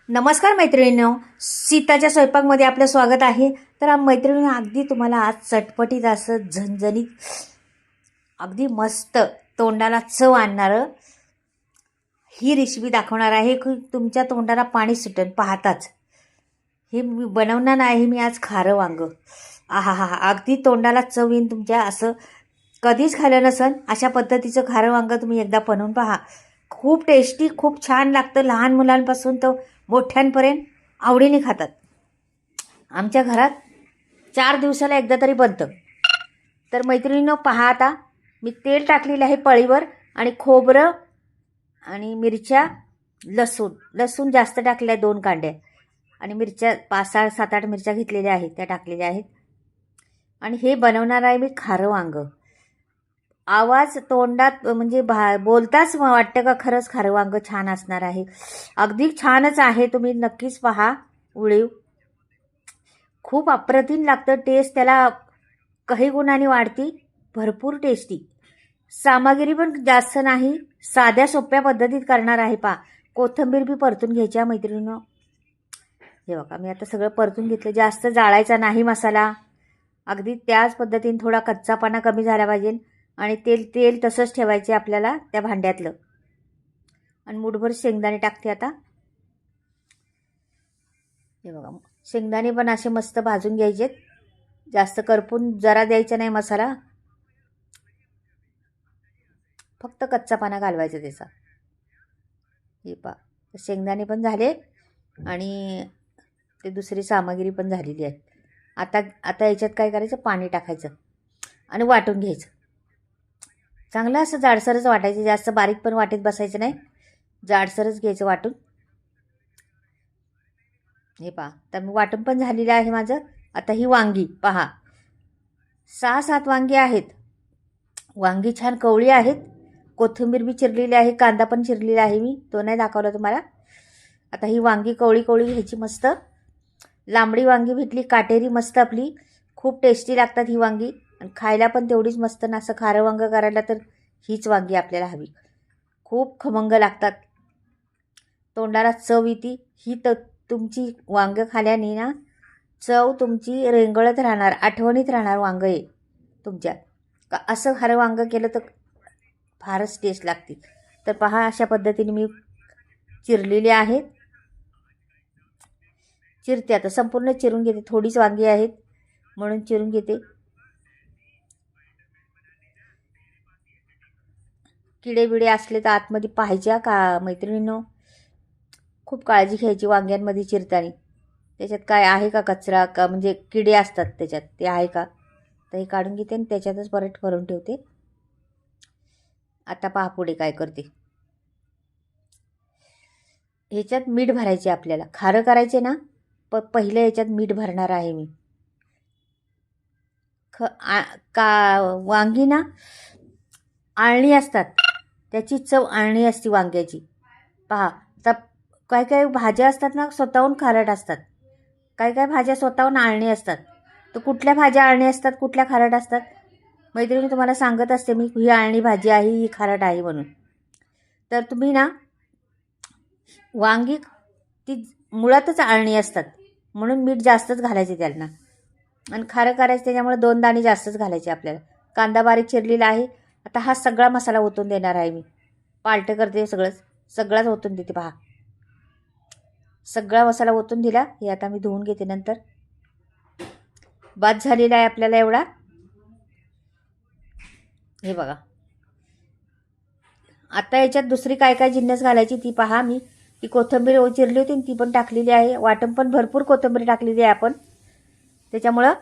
नमस्कार मैत्रिणींनो, सीताच्या स्वयंपाकमध्ये आपलं स्वागत आहे. तर मैत्रिणींनो, अगदी तुम्हाला आज चटपटीत असं झणझणीत अगदी मस्त तोंडाला चव आणणारं ही रेसिपी दाखवणार आहे की तुमच्या तोंडाला पाणी सुटेल पाहताच. हे मी बनवणार आहे मी आज खारं वांगं. आहा हा हा, अगदी तोंडाला चव येईन तुमच्या. असं कधीच खाल्लं नसन अशा पद्धतीचं खारं वांगं तुम्ही एकदा बनवून पहा. खूप टेस्टी, खूप छान लागतं. लहान मुलांपासून तर मोठ्यांपर्यंत आवडीने खातात. आमच्या घरात 4 दिवसाला एकदा तरी बनतं. तर मैत्रिणींनो, पहा आता मी तेल टाकलेलं आहे पळीवर आणि खोबरं आणि मिरच्या, लसूण जास्त टाकलेल्या आहे, 2 कांड्या, आणि मिरच्या 5, 7, 8 मिरच्या घेतलेल्या आहेत, त्या टाकलेल्या आहेत. आणि हे बनवणार आहे मी खारं वांगं. आवाज तोंडात म्हणजे बोलताच वाटतं का खरंच खारं वांगं छान असणार आहे. अगदी छानच आहे, तुम्ही नक्कीच पहा. उळीव खूप अप्रतिम लागतं. टेस्ट त्याला काही गुणांनी वाढती. भरपूर टेस्टी. सामग्री पण जास्त नाही, साध्या सोप्या पद्धतीत करणार आहे. पहा, कोथिंबीर बी परतून घ्यायच्या मैत्रिणींनो. हे बघा, मी आता सगळं परतून घेतलं. जास्त जाळायचा नाही मसाला. अगदी त्याच पद्धतीने थोडा कच्चापणा कमी झाला पाहिजे. आणि तेल तसंच ठेवायचे आपल्याला त्या भांड्यातलं. आणि मुठभर शेंगदाणे टाकते आता. हे बघा, शेंगदाणे पण असे मस्त भाजून घ्यायचेत. जास्त करपून जरा द्यायचा नाही मसाला, फक्त कच्चापणा घालवायचा त्याचा. हे पहा, शेंगदाणे पण झाले आणि ते दुसरी सामग्री पण झालेली आहे. आता याच्यात काय करायचं, पाणी टाकायचं आणि वाटून घ्यायचं. चांगलं असं जाडसरच वाटायचं, जास्त बारीक पण वाटेत बसायचं नाही, जाडसरच घ्यायचं वाटून. हे पहा, तर मी वाटून पण झालेलं आहे माझं. आता ही वांगी पहा, 6-7 वांगी आहेत. वांगी छान कवळी आहेत. कोथिंबीर बी चिरलेली आहे, कांदा पण चिरलेला आहे, मी तो नाही दाखवला तुम्हाला. आता ही वांगी कवळी घ्यायची मस्त. लांबडी वांगी भेटली, काटेरी मस्त आपली. खूप टेस्टी लागतात ही वांगी आणि खायला पण तेवढीच मस्त ना. असं खारं वांगं करायला तर हीच वांगी आपल्याला हवी. खूप खमंग लागतात, तोंडाला चव येते. ही तर तुमची वांगं खाल्याने ना चव तुमची रेंगळत राहणार, आठवणीत राहणार वांगं आहे तुमच्या. का असं खारं वांगं केलं तर फारच टेस्ट लागते. तर पहा, अशा पद्धतीने मी चिरलेले आहेत. चिरते आता, संपूर्ण चिरून घेते. थोडीच वांगी आहेत म्हणून चिरून घेते. किडे बिडे असले तर आतमध्ये पाहायच्या का मैत्रिणींनो. खूप काळजी घ्यायची वांग्यांमध्ये चिरताना. त्याच्यात काय आहे का कचरा, का म्हणजे किडे असतात त्याच्यात, ते आहे का, तर हे काढून घेते आणि त्याच्यातच परत भरून ठेवते. आता पहा पुढे काय करते. ह्याच्यात मीठ भरायचे आपल्याला. खारं करायचे ना, पहिलं ह्याच्यात मीठ भरणार आहे मी. वांगी ना आळणी असतात, त्याची चव आळणी असते वांग्याची. पहा, तर काय भाज्या असतात ना स्वतःहून खारट असतात, काय भाज्या स्वतःहून आळणी असतात. तर कुठल्या भाज्या आळणी असतात, कुठल्या खारट असतात मैत्रिणी तुम्हाला सांगत असते मी. ही आळणी भाजी आहे, ही खारट आहे म्हणून. तर तुम्ही ना, वांगी ती मुळातच आळणी असतात म्हणून मीठ जास्तच घालायचे त्यांना. आणि खारं करायचं त्याच्यामुळे 2 दाणे जास्तच घालायचे आपल्याला. कांदा बारीक चिरलेला आहे. आता हा सगळा मसाला ओतून देणार आहे मी. पालटं करते सगळाच ओतून देते. पहा, सगळा मसाला ओतून दिला. हे आता मी धुवून घेते नंतर. बाद झालेला आहे आपल्याला एवढा. हे बघा, आता याच्यात दुसरी काय जिन्नस घालायची ती पहा. मी ती कोथिंबीर चिरली होती ती पण टाकलेली आहे. वाटण पण भरपूर कोथिंबीर टाकलेली आहे आपण, त्याच्यामुळं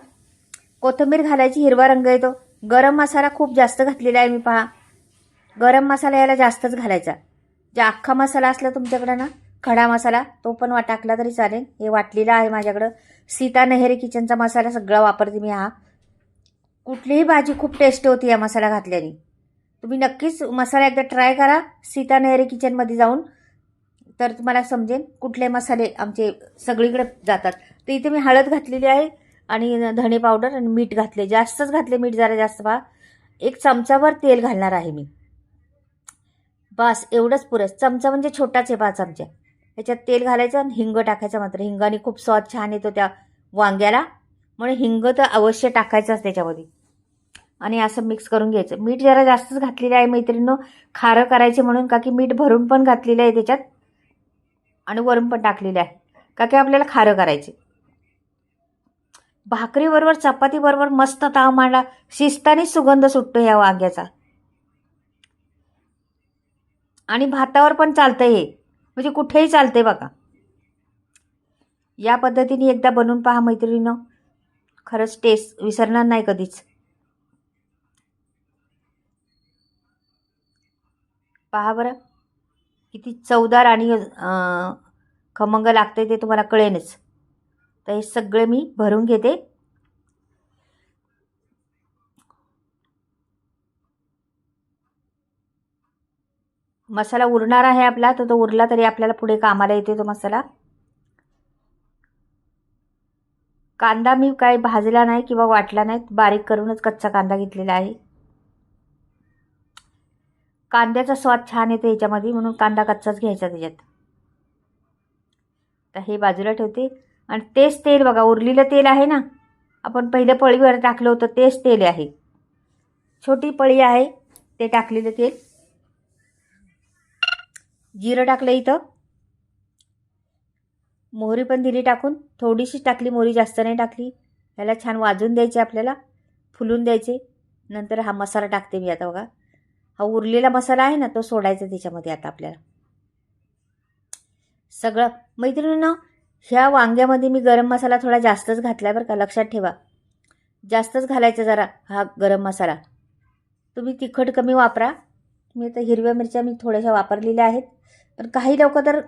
कोथिंबीर घालायची, हिरवा रंग येतो. गरम मसाला खूप जास्त घातलेला आहे मी. पहा, गरम मसाला याला जास्तच घालायचा. जे अख्खा मसाला असला तुमच्याकडं ना, खडा मसाला, तो पण टाकला तरी चालेल. हे वाटलेला आहे माझ्याकडं. सीता नेहरे किचनचा मसाला सगळा वापरते मी. हा कुठलीही भाजी खूप टेस्ट होती या मसाला घातल्याने. तुम्ही नक्कीच मसाला एकदा ट्राय करा सीता नेहरे किचनमध्ये जाऊन, तर तुम्हाला समजेल कुठले मसाले आमचे सगळीकडे जातात. तर इथे मी हळद घातलेली आहे आणि धणे पावडर आणि मीठ घातले. जास्तच घातले मीठ, जरा जास्त. पहा, 1 चमचाभर तेल घालणार आहे मी. बस एवढंच पुरेस. चमचा म्हणजे छोटाच आहे, 5 चमचे. याच्यात तेल घालायचं आणि हिंग टाकायचं. मात्र हिंगाने खूप स्वाद छान येतो त्या वांग्याला, म्हणून हिंग तर अवश्य टाकायचंच त्याच्यामध्ये. आणि असं मिक्स करून घ्यायचं. मीठ जरा जास्तच घातलेलं आहे मैत्रिणींनो, खारं करायचे म्हणून, का की मीठ भरून पण घातलेलं आहे त्याच्यात आणि वरून पण टाकलेलं आहे, का की आपल्याला खारं करायचे. भाकरीबरोबर चपातीबरोबर मस्त ताव मांडला, शिस्ताने सुगंध सुटतो ह्या वांग्याचा. आणि भातावर पण चालतं हे, म्हणजे कुठेही चालते बघा. या पद्धतीने एकदा बनवून पहा मैत्रिणींनो, खरंच टेस्ट विसरणार नाही कधीच. पहा बरं किती चवदार आणि खमंग लागते ते तुम्हाला कळेनच. तर हे सगळे मी भरून घेते. मसाला उरणार आहे आपला, तर तो उरला तरी आपल्याला पुढे कामाला येते तो मसाला. कांदा मी काही भाजला नाही किंवा वाटला नाही, बारीक करूनच कच्चा कांदा घेतलेला आहे. कांद्याचा स्वाद छान येतो याच्यामध्ये, म्हणून कांदा कच्चाच घ्यायचा त्याच्यात. तर हे बाजूला ठेवते. आणि तेच तेल बघा, उरलेलं तेल आहे ना, आपण पहिल्या पळीवर टाकलं होतं तेच तेल आहे. छोटी पळी आहे ते टाकलेलं तेल. जिरं टाकलं इथं, मोहरी पण दिली टाकून, थोडीशी टाकली मोहरी, जास्त नाही टाकली. याला छान वाजून द्यायचे आपल्याला, फुलून द्यायचे. नंतर हा मसाला टाकते मी आता बघा. हा उरलेला मसाला आहे ना, तो सोडायचा त्याच्यामध्ये आता आपल्याला सगळं. मैत्रिणींनो, ह्या वांग्यामध्ये मी गरम मसाला थोडा जास्तच घातला बरं का, लक्षात ठेवा. जास्तच घालायचा जरा हा गरम मसाला. तुम्ही तिखट कमी वापरा. मी आता हिरव्या मिरच्या मी थोड्याशा वापरलेल्या आहेत. पण काही लोक तर,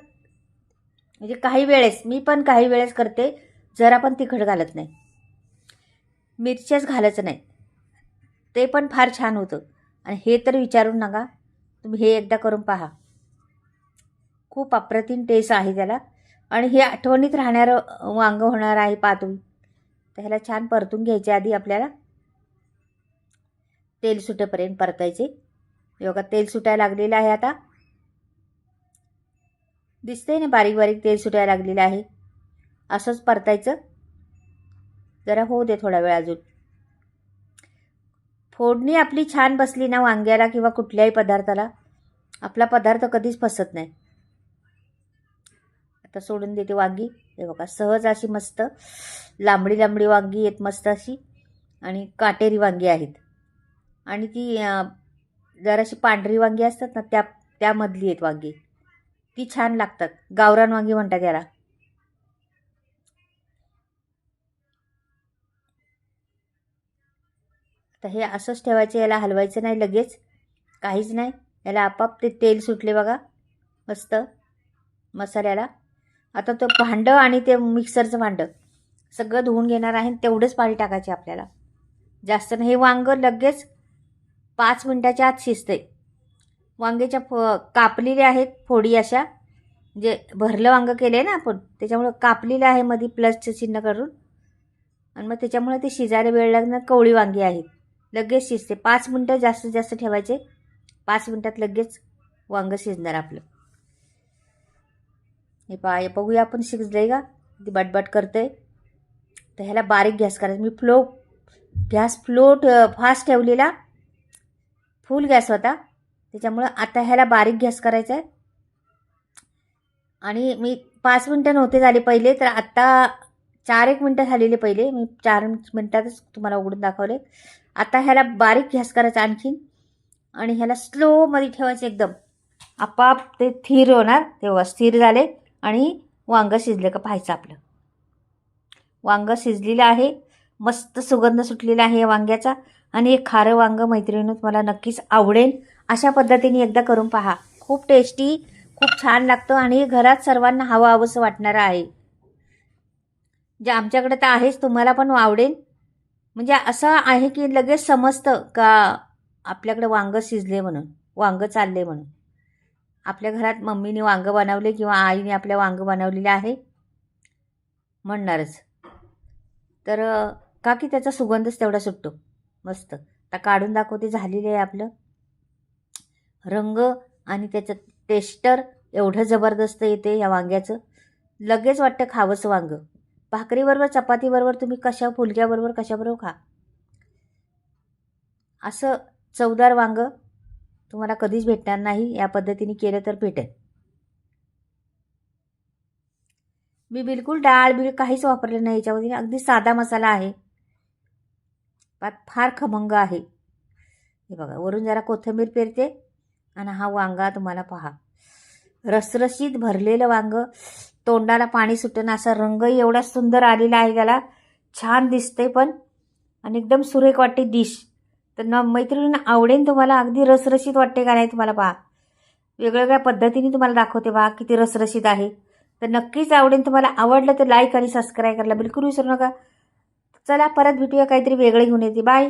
म्हणजे काही वेळेस, मी पण काही वेळेस करते, जरा पण तिखट घालत नाही, मिरच्याच घालायचं नाही, ते पण फार छान होतं. आणि हे तर विचारू नका, तुम्ही हे एकदा करून पहा, खूप अप्रतिम टेस्ट आहे त्याला. आणि हे आठवणीत राहणारं वांग होणार आहे पहा तुम्ही. तर ह्याला छान परतून घ्यायचे. आधी आपल्याला तेल सुटेपर्यंत परतायचे. बघा तेल सुटायला लागलेलं आहे आता, दिसतंय ना, बारीक बारीक तेल सुटायला लागलेलं आहे. असंच परतायचं, जरा होऊ दे थोडा वेळ अजून. फोडणी आपली छान बसली ना वांग्याला किंवा कुठल्याही पदार्थाला, आपला पदार्थ कधीच फसत नाही. आता सोडून देते वांगी. हे बघा सहज अशी मस्त लांबडी लांबडी वांगी आहेत, मस्त अशी, आणि काटेरी वांगी आहेत. आणि ती जराशी पांढरी वांगी असतात ना, त्यामधली आहेत वांगी, ती छान लागतात. गावरान वांगी म्हणतात याला. तर हे असंच ठेवायचं, याला हलवायचं नाही लगेच, काहीच नाही. याला आपाप ते तेल सुटले बघा मस्त मसाल्याला. आता तो भांडं आणि ते मिक्सरचं भांडं सगळं धुवून घेणार आहे. तेवढंच पाणी टाकायचे आपल्याला, जास्त नाही. हे वांगं लगेच 5 मिनटाच्या आत शिजते. वांग्याच्या कापलेले आहेत फोडी अशा, म्हणजे भरलं वांगं केलं आहे ना आपण, त्याच्यामुळं कापलेलं आहे मध्ये प्लसचं चिन्ह करून. आणि मग त्याच्यामुळे ते शिजायला वेळ लागणार. कवळी वांगी आहेत, लगेच शिजते. 5 मिनटं जास्तीत जास्त ठेवायचे, 5 मिनटात लगेच वांगं शिजणार आपलं. हे बघूया आपण शिजलंय का, ती बटबट करते. तर ह्याला बारीक गॅस करायचा. मी गॅस फास्ट ठेवलेला, फुल गॅस होता, त्याच्यामुळं आता ह्याला बारीक गॅस करायचा आहे. आणि मी 5 मिनटं नव्हते झाले पहिले, तर आत्ता 4-1 मिनटं झालेले पहिले. मी 4 मिनटातच तुम्हाला उघडून दाखवले. आता ह्याला बारीक गॅस करायचा आणखीन, आणि ह्याला स्लोमध्ये ठेवायचं एकदम. आपाप ते स्थिर होणार. तेव्हा स्थिर झाले आणि वांगं शिजलं का पाहायचं आपलं. वांगं शिजलेलं आहे, मस्त सुगंध सुटलेला आहे या वांग्याचा. आणि हे खारं वांगं मैत्रिणींनो तुम्हाला नक्कीच आवडेल. अशा पद्धतीने एकदा करून पहा, खूप टेस्टी, खूप छान लागतं. आणि घरात सर्वांना हवं हवंसं वाटणारं आहे. जे आमच्याकडे तर आहेच, तुम्हाला पण आवडेल. म्हणजे असं आहे की लगेच समजतं का आपल्याकडे वांगं शिजले म्हणून, वांगं चालले म्हणून. आपल्या घरात मम्मीने वांगं बनवले किंवा आईने आपल्या वांगं बनवलेलं आहे म्हणणारच. तर का की त्याचा सुगंधच तेवढा सुटतो मस्त. आता काढून दाखवते, झालेलं आहे आपलं. रंग आणि त्याचं टेस्टर एवढं जबरदस्त येते या वांग्याचं. लगेच वाटतं खावंसं वांगं. भाकरीबरोबर, चपातीबरोबर, तुम्ही कशा फुलक्याबरोबर कशाबरोबर खा. असं चवदार वांगं तुम्हाला कधीच भेटणार नाही. या पद्धतीने केलं तर भेटेल. मी बिलकुल डाळ बिळ काहीच वापरलं नाही याच्यामध्ये. अगदी साधा मसाला आहे. फार खमंग आहे. हे बघा, वरून जरा कोथिंबीर पेरते आणि हा वांगा तुम्हाला पहा, रसरशीत भरलेलं वांगं, तोंडाला पाणी सुटणं, असा रंगही एवढा सुंदर आलेला आहे त्याला. छान दिसते पण आणि एकदम सुरेख वाटते डिश. तर मैत्रिणींना आवडेल तुम्हाला. अगदी रसरशीत वाटते का नाही तुम्हाला पहा. वेगवेगळ्या पद्धतीने तुम्हाला दाखवते पहा किती रसरशीत आहे. तर नक्कीच आवडेल तुम्हाला. आवडलं तर लाईक आणि सबस्क्राईब करायला बिलकुल विसरू नका. चला परत भेटूया काहीतरी वेगळे घेऊन येते. बाय.